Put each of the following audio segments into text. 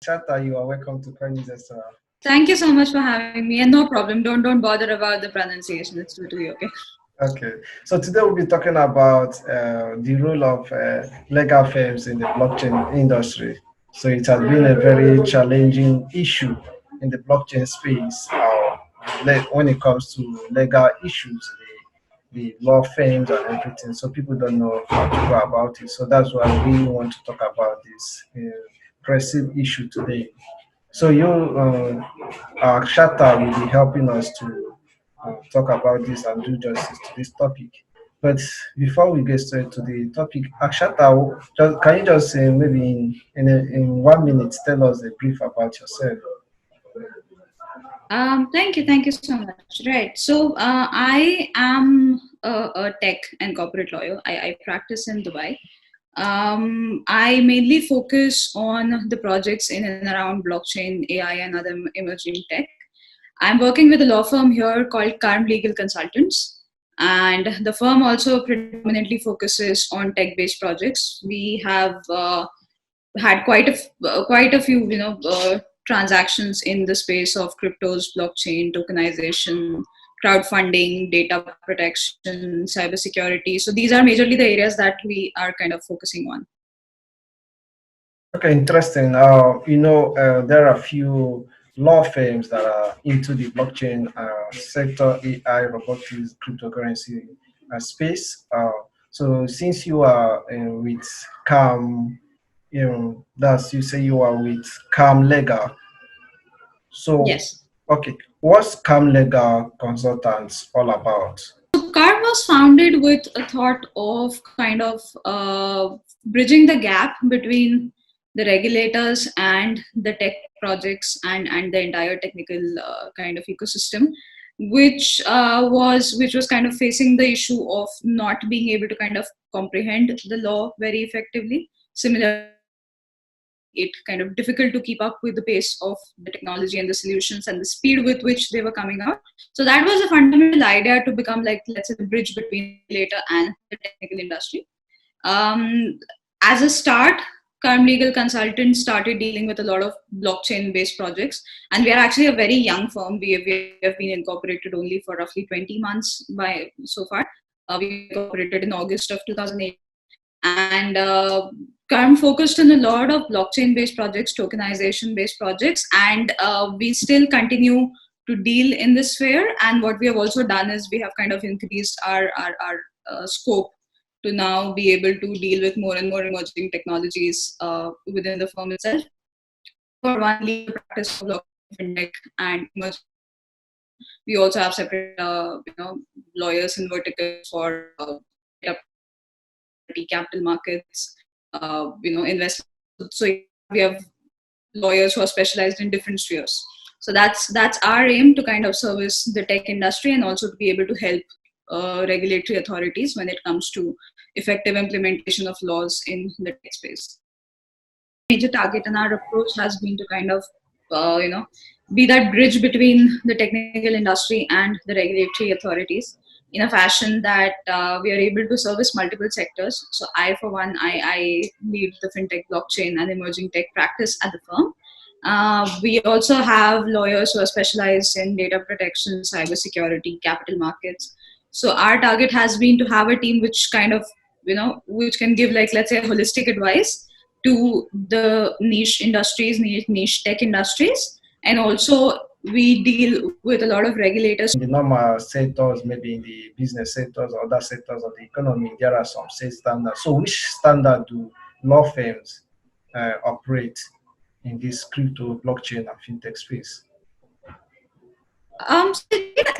Chata, you are welcome to Coinbase Restaurant. Thank you so much for having me, and no problem. Don't bother about the pronunciation. It's totally okay. Okay, so today we'll be talking about the role of legal firms in the blockchain industry. So it has been a very challenging issue in the blockchain space when it comes to legal issues, the law firms and everything. So people don't know how to go about it. So that's why we want to talk about this pressing issue today. So Shata, will be helping us to talk about this and do justice to this topic. But before we get straight to the topic, Akshata, can you just maybe in 1 minute tell us a brief about yourself? Thank you so much. Right. So I am a tech and corporate lawyer. I practice in Dubai. I mainly focus on the projects in and around blockchain, AI, and other emerging tech. I'm working with a law firm here called Karm Legal Consultants, and the firm also predominantly focuses on tech-based projects. We have had quite a few transactions in the space of cryptos, blockchain, tokenization, crowdfunding, data protection, cybersecurity. So these are majorly the areas that we are kind of focusing on. Okay, interesting. There are a few law firms that are into the blockchain sector, AI, robotics, cryptocurrency space. So since you are with CAM, that's you say you are with CAM Legal. So, Yes. okay, what's CAM Legal Consultants all about? So CARD was founded with a thought of kind of bridging the gap between the regulators and the tech projects and the entire technical kind of ecosystem, which was kind of facing the issue of not being able to kind of comprehend the law very effectively. Similar, it kind of difficult to keep up with the pace of the technology and the solutions and the speed with which they were coming out. So that was a fundamental idea to become like, let's say, the bridge between the regulator and the technical industry. As a start, Karm Legal Consultants started dealing with a lot of blockchain-based projects, and we are actually a very young firm. We have been incorporated only for roughly 20 months by so far. We incorporated in August of 2008, and Karm focused on a lot of blockchain-based projects, tokenization-based projects, and we still continue to deal in this sphere. And what we have also done is we have kind of increased our scope to now be able to deal with more and more emerging technologies within the firm itself. For one, legal practice for blockchain, fintech, and emerging. We also have separate, lawyers in vertical for capital markets, investment. So we have lawyers who are specialized in different spheres. So that's our aim, to kind of service the tech industry and also to be able to help regulatory authorities when it comes to effective implementation of laws in the tech space. Major target and our approach has been to kind of be that bridge between the technical industry and the regulatory authorities in a fashion that we are able to service multiple sectors. So I, for one, I lead the fintech, blockchain, and emerging tech practice at the firm. We also have lawyers who are specialized in data protection, cybersecurity, capital markets. So our target has been to have a team which kind of, which can give, like, let's say, holistic advice to the niche industries, niche tech industries. And also we deal with a lot of regulators. In the normal sectors, maybe in the business sectors or other sectors of the economy, there are some set standards. So which standard do law firms operate in this crypto, blockchain, and fintech space? So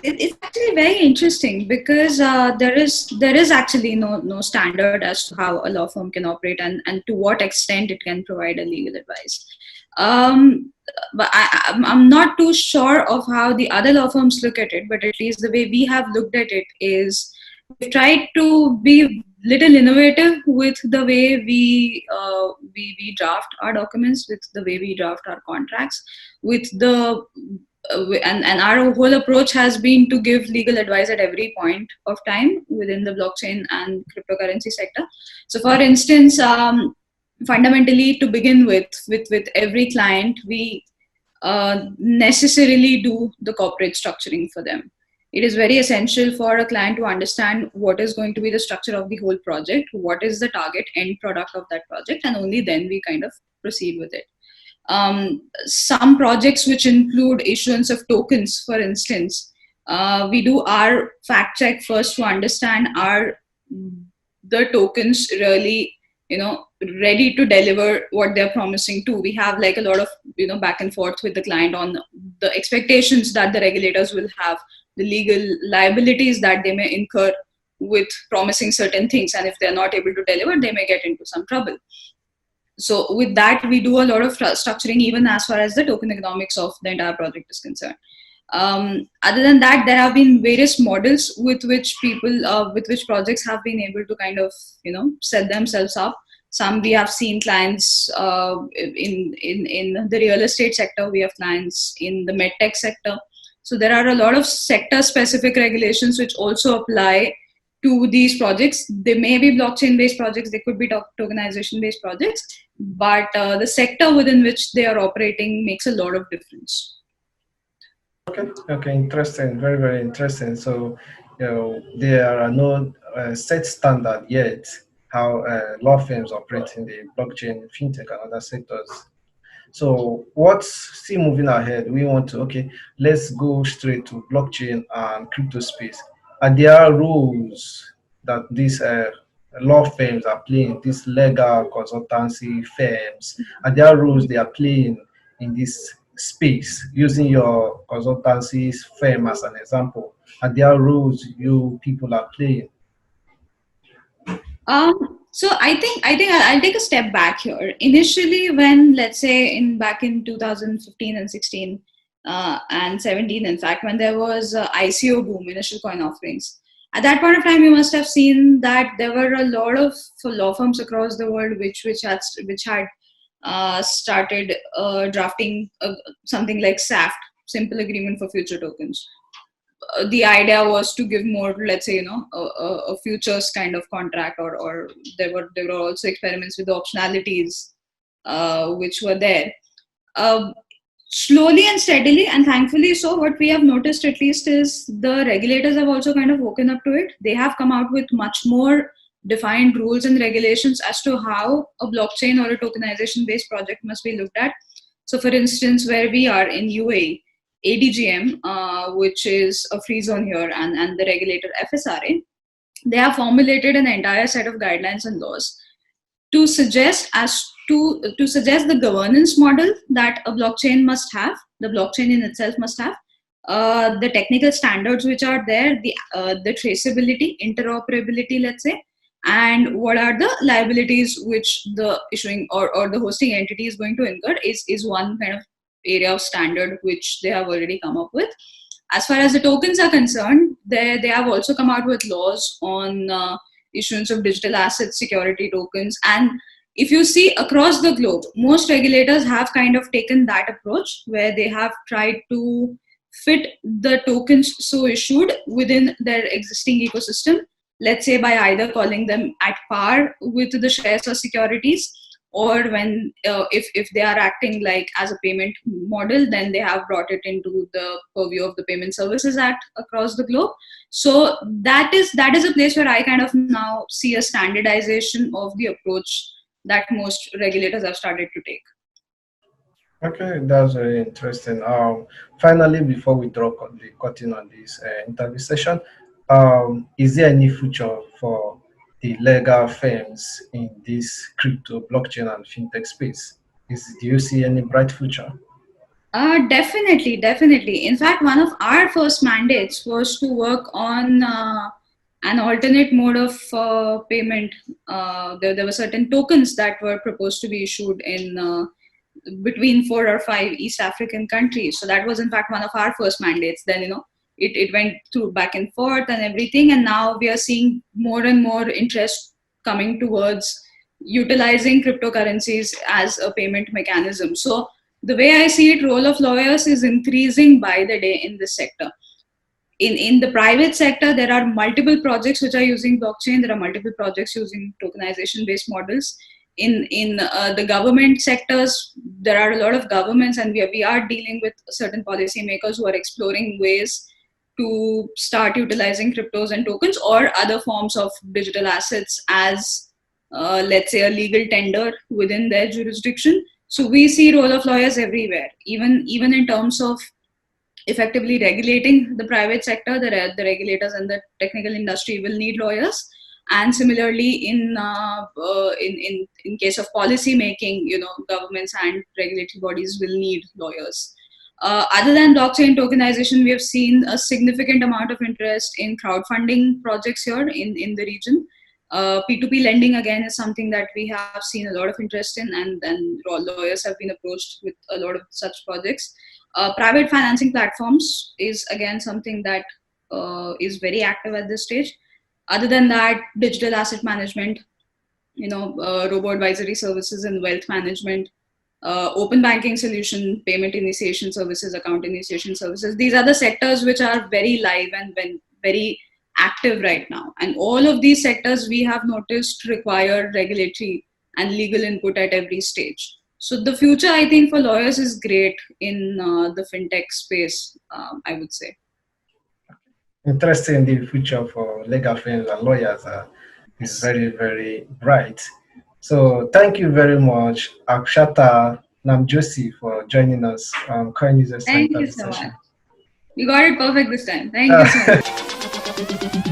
it's actually very interesting because there is actually no standard as to how a law firm can operate and to what extent it can provide a legal advice. But I'm not too sure of how the other law firms look at it, but at least the way we have looked at it is we've tried to be little innovative with the way we draft our documents, with the way we draft our contracts, with the and our whole approach has been to give legal advice at every point of time within the blockchain and cryptocurrency sector. So for instance, fundamentally, to begin with every client, we necessarily do the corporate structuring for them. It is very essential for a client to understand what is going to be the structure of the whole project, what is the target end product of that project, and only then we kind of proceed with it. Some projects which include issuance of tokens, for instance, we do our fact check first to understand are the tokens really, ready to deliver what they're promising to. We have like a lot of, back and forth with the client on the expectations that the regulators will have, the legal liabilities that they may incur with promising certain things, and if they're not able to deliver, they may get into some trouble. So with that, we do a lot of structuring, even as far as the token economics of the entire project is concerned. Other than that, there have been various models with which with which projects have been able to kind of, set themselves up. Some we have seen clients in the real estate sector. We have clients in the medtech sector. So there are a lot of sector-specific regulations which also apply to these projects. They may be blockchain-based projects, they could be tokenization-based projects, but the sector within which they are operating makes a lot of difference. Okay, interesting, very, very interesting. So, there are no set standard yet how law firms operate in the blockchain, fintech, and other sectors. So, what's still moving ahead? We want to, let's go straight to blockchain and crypto space. Are there rules that these law firms are playing, these legal consultancy firms, are there rules they are playing in this space, using your consultancy firm as an example? Are there rules you people are playing? So I think I'll take a step back here. Initially, when, let's say, back in 2015 and 16 and 17, in fact, when there was ICO boom, initial coin offerings, at that point of time, you must have seen that there were a lot of law firms across the world which had started drafting something like SAFT, Simple Agreement for Future Tokens. The idea was to give more, let's say, a futures kind of contract, or there were also experiments with the optionalities which were there. Slowly and steadily, and thankfully so, what we have noticed at least is the regulators have also kind of woken up to it. They have come out with much more defined rules and regulations as to how a blockchain or a tokenization based project must be looked at. So for instance, where we are in UAE, ADGM, which is a free zone here, and the regulator FSRA, they have formulated an entire set of guidelines and laws to suggest the governance model that a blockchain must have, the blockchain in itself must have, the technical standards which are there, the traceability, interoperability, let's say, and what are the liabilities which the issuing or the hosting entity is going to incur is one kind of area of standard which they have already come up with. As far as the tokens are concerned, they have also come out with laws on issuance of digital asset security tokens. And if you see across the globe, most regulators have kind of taken that approach where they have tried to fit the tokens so issued within their existing ecosystem, let's say by either calling them at par with the shares or securities, or when if they are acting like as a payment model, then they have brought it into the purview of the Payment Services Act across the globe. So that is a place where I kind of now see a standardization of the approach that most regulators have started to take. Okay, that's very interesting. Finally, before we draw the curtain on this interview session, is there any future for the legal firms in this crypto, blockchain, and fintech space? Do you see any bright future? Definitely. In fact, one of our first mandates was to work on an alternate mode of payment. There were certain tokens that were proposed to be issued in between 4 or 5 East African countries. So that was in fact one of our first mandates. Then it went through back and forth and everything, and now we are seeing more and more interest coming towards utilizing cryptocurrencies as a payment mechanism. So the way I see it, role of lawyers is increasing by the day in this sector. In the private sector, there are multiple projects which are using blockchain. There are multiple projects using tokenization based models. in the government sectors, there are a lot of governments, and we are dealing with certain policymakers who are exploring ways to start utilizing cryptos and tokens or other forms of digital assets as, let's say, a legal tender within their jurisdiction. So we see role of lawyers everywhere, even in terms of effectively regulating the private sector. The regulators and the technical industry will need lawyers, and similarly in case of policy making, governments and regulatory bodies will need lawyers. Other than blockchain tokenization, we have seen a significant amount of interest in crowdfunding projects here in the region. P2P lending again is something that we have seen a lot of interest in, and lawyers have been approached with a lot of such projects. Private financing platforms is again something that is very active at this stage. Other than that, digital asset management, robo advisory services and wealth management, open banking solution, payment initiation services, account initiation services. These are the sectors which are very live and very active right now. And all of these sectors we have noticed require regulatory and legal input at every stage. So the future, I think, for lawyers is great in the fintech space, I would say. Interesting. The future for legal firms and lawyers is very, very bright. So thank you very much, Akshata Namjosi, for joining us on Coin User Thank Center you this so much. session. You got it perfect this time. Thank you so much.